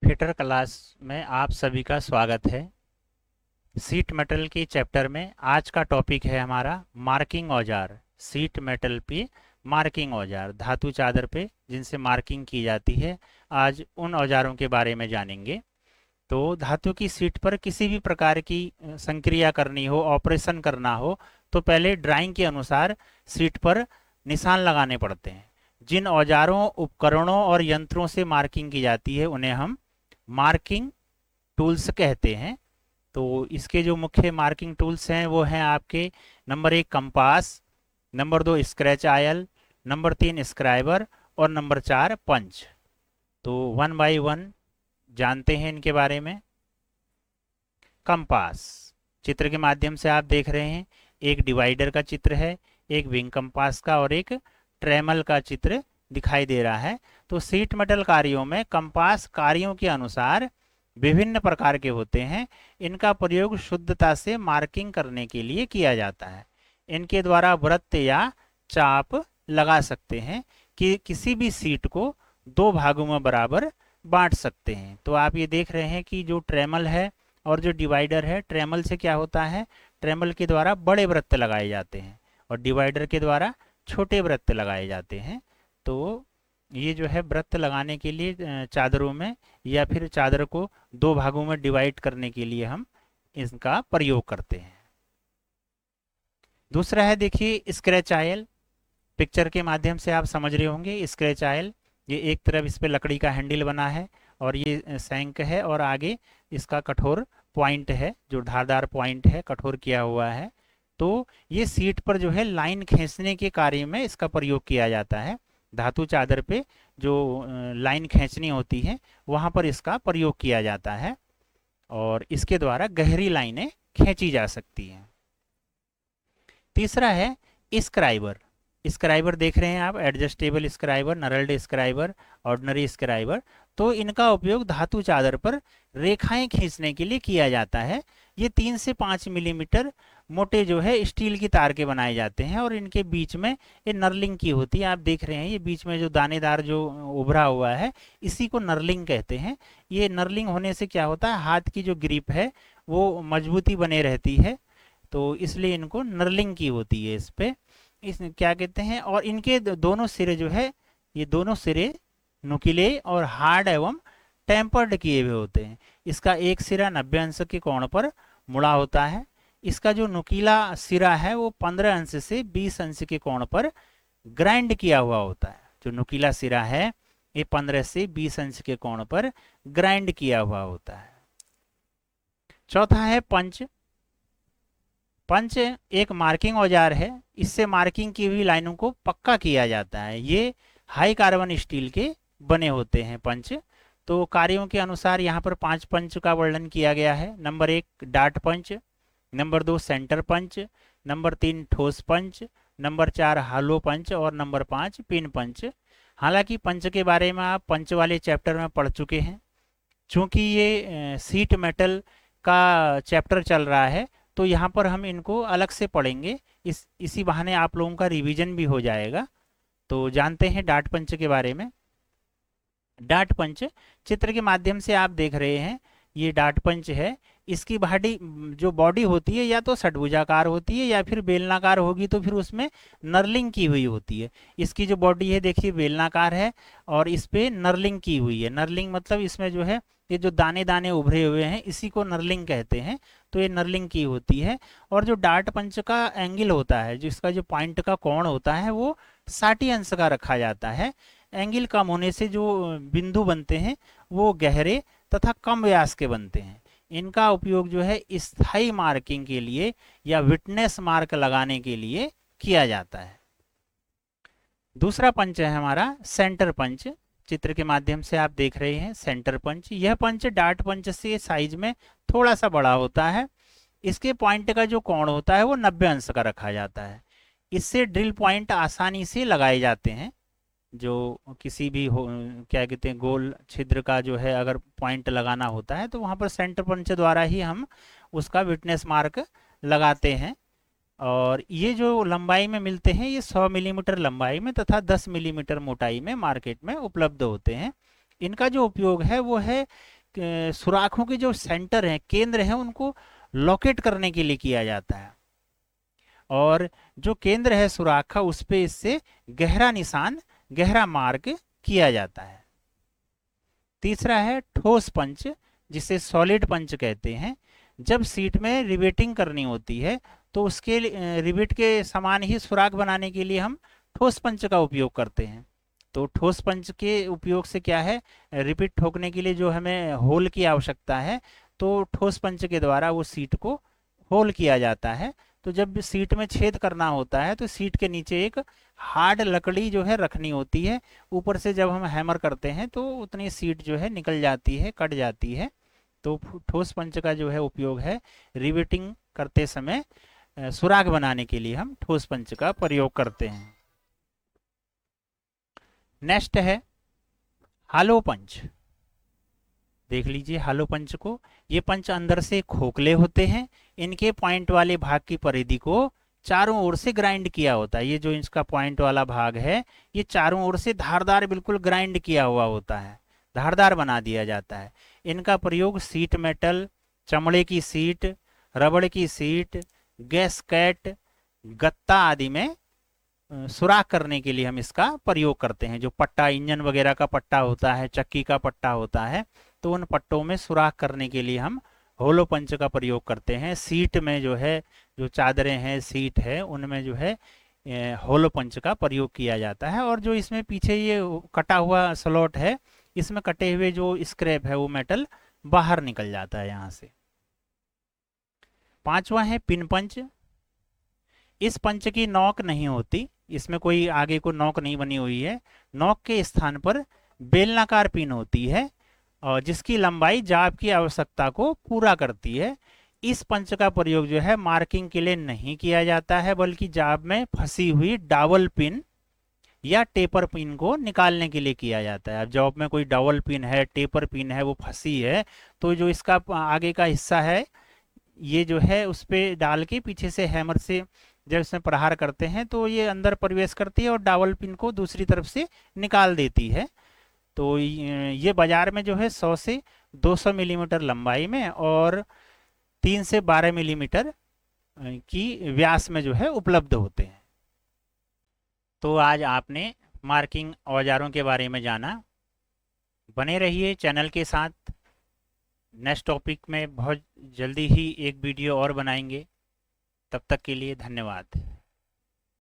Fitter class में आप सभी का स्वागत है। सीट मेटल के चैप्टर में आज का टॉपिक है हमारा मार्किंग औजार। सीट मेटल पे मार्किंग औजार, धातु चादर पे जिनसे मार्किंग की जाती है, आज उन औजारों के बारे में जानेंगे। तो धातु की सीट पर किसी भी प्रकार की संक्रिया करनी हो, ऑपरेशन करना हो, तो पहले ड्राइंग के अनुसार सीट पर निशान लगाने पड़ते हैं। जिन औजारों, उपकरणों और यंत्रों से मार्किंग की जाती है उन्हें हम मार्किंग टूल्स कहते हैं। तो इसके जो मुख्य मार्किंग टूल्स हैं वो हैं आपके number 1 compass, number 2 scratch oil, number 3 scriber और नंबर 4 पंच। तो वन बाय वन जानते हैं इनके बारे में। कंपास चित्र के माध्यम से आप देख रहे हैं, एक डिवाइडर का चित्र है, एक विंग कंपास का और एक ट्रेमल का चित्र दिखाई दे रहा है। तो सीट मेटल कार्यों में कंपास कार्यों के अनुसार विभिन्न प्रकार के होते हैं। इनका प्रयोग शुद्धता से मार्किंग करने के लिए किया जाता है। इनके द्वारा वृत्त या चाप लगा सकते हैं कि किसी भी सीट को दो भागों में बराबर बांट सकते हैं। तो आप ये देख रहे हैं कि जो ट्रेमल है और जो डिवाइडर है, ट्रेमल से क्या होता है, ट्रेमल के द्वारा बड़े वृत्त लगाए जाते हैं और डिवाइडर के द्वारा छोटे वृत्त लगाए जाते हैं। तो ये जो है वृत्त लगाने के लिए चादरों में या फिर चादर को दो भागों में डिवाइड करने के लिए हम इसका प्रयोग करते हैं। दूसरा है, देखिए स्क्रैच आयल। पिक्चर के माध्यम से आप समझ रहे होंगे स्क्रैच आयल। ये एक तरफ इस पे लकड़ी का हैंडल बना है और ये सैंक है और आगे इसका कठोर पॉइंट है, जो धारदार पॉइंट है, कठोर किया हुआ है। तो ये सीट पर जो है लाइन खींचने के कार्य में इसका प्रयोग किया जाता है। धातु चादर पे जो लाइन खींचनी होती है वहां पर इसका प्रयोग किया जाता है और इसके द्वारा गहरी लाइनें खींची जा सकती हैं। तीसरा है स्क्राइबर। स्क्राइबर देख रहे हैं आप, adjustable scriber, knurled scriber, ordinary scriber. तो इनका उपयोग धातु चादर पर रेखाएं खींचने के लिए किया जाता है। ये 3 से 5 मिलीमीटर मोटे जो है स्टील की तार के बनाए जाते हैं और इनके बीच में ये नर्लिंग की होती है। आप देख रहे हैं ये बीच में जो दानेदार जो उभरा हुआ है, इसी को नर्लिंग कहते हैं। ये नर्लिंग होने से क्या होता है, हाथ की जो ग्रिप है वो मजबूती बने रहती है, तो इसलिए इनको नर्लिंग की होती है इस पे। इस क्या कहते हैं, और इनके दोनों सिरे जो है, ये दोनों सिरे नुकीले और हार्ड एवं टेम्पर्ड किए हुए होते हैं। इसका एक सिरा 90 अंश के कोण पर मुड़ा होता है। इसका जो नुकीला सिरा है वो 15 अंश से 20 अंश के कोण पर ग्राइंड किया हुआ होता है। जो नुकीला सिरा है ये 15 से 20 अंश के कोण पर ग्राइंड किया हुआ होता है। चौथा है पंच। पंच एक मार्किंग औजार है। इससे मार्किंग की हुई लाइनों को पक्का किया जाता है। ये हाई कार्बन स्टील के बने होते हैं पंच। तो कार्यों के अनुसार यहाँ पर 5 पंच का वर्णन किया गया है। नंबर 1 डाट पंच, नंबर 2 सेंटर पंच, नंबर 3 ठोस पंच, नंबर 4 हालो पंच और नंबर 5 पिन पंच। हालांकि पंच के बारे में आप पंच वाले चैप्टर में पढ़ चुके हैं। चूंकि ये सीट मेटल का चैप्टर चल रहा है तो यहाँ पर हम इनको अलग से पढ़ेंगे। इसी बहाने आप लोगों का रिवीजन भी हो जाएगा। तो जानते हैं डाट पंच के बारे में। डाट पंच चित्र के माध्यम से आप देख रहे हैं, ये डाट पंच है। इसकी बॉडी, जो बॉडी होती है, या तो षटभुजाकार होती है या फिर बेलनाकार होगी, तो फिर उसमें नर्लिंग की हुई होती है। इसकी जो बॉडी है देखिए बेलनाकार है और इस पे नर्लिंग की हुई है। नर्लिंग मतलब इसमें जो है ये जो दाने दाने उभरे हुए हैं इसी को नर्लिंग कहते हैं। तो ये नर्लिंग की होती है। और जो डाट पंच का एंगल होता है, जो इसका जो पॉइंट का कोण होता है, वो 60 अंश का रखा जाता है। एंगल कम होने से जो बिंदु बनते हैं वो गहरे तथा कम व्यास के बनते हैं। इनका उपयोग जो है स्थायी मार्किंग के लिए या विटनेस मार्क लगाने के लिए किया जाता है। दूसरा पंच है हमारा सेंटर पंच। चित्र के माध्यम से आप देख रहे हैं सेंटर पंच। यह पंच डाट पंच से साइज में थोड़ा सा बड़ा होता है। इसके पॉइंट का जो कोण होता है वो 90 अंश का रखा जाता है। इससे ड्रिल पॉइंट आसानी से लगाए जाते हैं। जो किसी भी क्या कहते हैं, गोल छिद्र का जो है अगर पॉइंट लगाना होता है तो वहां पर सेंटर पंच द्वारा ही हम उसका विटनेस मार्क लगाते हैं। और ये जो लंबाई में मिलते हैं ये 100 मिलीमीटर लंबाई में तथा 10 मिलीमीटर मोटाई में मार्केट में उपलब्ध होते हैं। इनका जो उपयोग है वो है सुराखों के जो सेंटर हैं, केंद्र हैं, उनको लोकेट करने के लिए किया जाता है। और जो केंद्र है सुराख का, उस पे इससे गहरा निशान, गहरा मार्क किया जाता है। तीसरा है ठोस पंच, जिसे सॉलिड पंच कहते हैं। जब सीट में रिवेटिंग करनी होती है तो उसके रिवेट के समान ही सुराख बनाने के लिए हम ठोस पंच का उपयोग करते हैं। तो ठोस पंच के उपयोग से क्या है, रिपीट ठोकने के लिए जो हमें होल की आवश्यकता है, तो ठोस पंच के द्वारा वो सीट को होल किया जाता है। तो जब सीट में छेद करना होता है तो सीट के नीचे एक हार्ड लकड़ी जो है रखनी होती है। ऊपर से जब हम हैमर करते हैं तो उतनी सीट जो है निकल जाती है, कट जाती है। तो ठोस पंच का जो है उपयोग है रिवेटिंग करते समय, सुराग बनाने के लिए हम ठोस पंच का प्रयोग करते हैं। नेक्स्ट है हालो पंच। देख लीजिए हालो पंच को। ये पंच अंदर से खोखले होते हैं। इनके पॉइंट वाले भाग की परिधि को चारों ओर से ग्राइंड किया होता है। ये जो इसका पॉइंट वाला भाग है, ये चारों ओर से धारदार बिल्कुल ग्राइंड किया हुआ होता है, धारदार बना दिया जाता है। इनका प्रयोग सीट मेटल, चमड़े की सीट, रबड़ की सीट, गैसकेट, गत्ता आदि में सुराख करने के लिए हम इसका प्रयोग करते हैं। जो पट्टा, इंजन वगैरह का पट्टा होता है, चक्की का पट्टा होता है, तो उन पट्टों में सुराख करने के लिए हम होलो पंच का प्रयोग करते हैं। सीट में जो है, जो चादरें हैं, सीट है, उनमें जो है होलो पंच का प्रयोग किया जाता है। और जो इसमें पीछे ये कटा हुआ स्लॉट है, इसमें कटे हुए जो स्क्रैप है वो मेटल बाहर निकल जाता है यहाँ से। पांचवा है पिन पंच। इस पंच की नोक नहीं होती, इसमें कोई आगे को नोक नहीं बनी हुई है। नोक के स्थान पर बेलनाकार पिन होती है और जिसकी लंबाई जाब की आवश्यकता को पूरा करती है। इस पंच का प्रयोग जो है मार्किंग के लिए नहीं किया जाता है, बल्कि जाब में फंसी हुई डावल पिन या टेपर पिन को निकालने के लिए किया जाता है। अब जॉब में कोई डावल पिन है, टेपर पिन है, वो फंसी है, तो जो इसका आगे का हिस्सा है, ये जो है उस पर डाल के पीछे से हैमर से जब इसमें प्रहार करते हैं तो ये अंदर प्रवेश करती है और डावल पिन को दूसरी तरफ से निकाल देती है। तो ये बाजार में जो है 100 से 200 मिलीमीटर लंबाई में और 3 से 12 मिलीमीटर की व्यास में जो है उपलब्ध होते हैं। तो आज आपने मार्किंग औजारों के बारे में जाना। बने रहिए चैनल के साथ। नेक्स्ट टॉपिक में बहुत जल्दी ही एक वीडियो और बनाएंगे। तब तक के लिए धन्यवाद।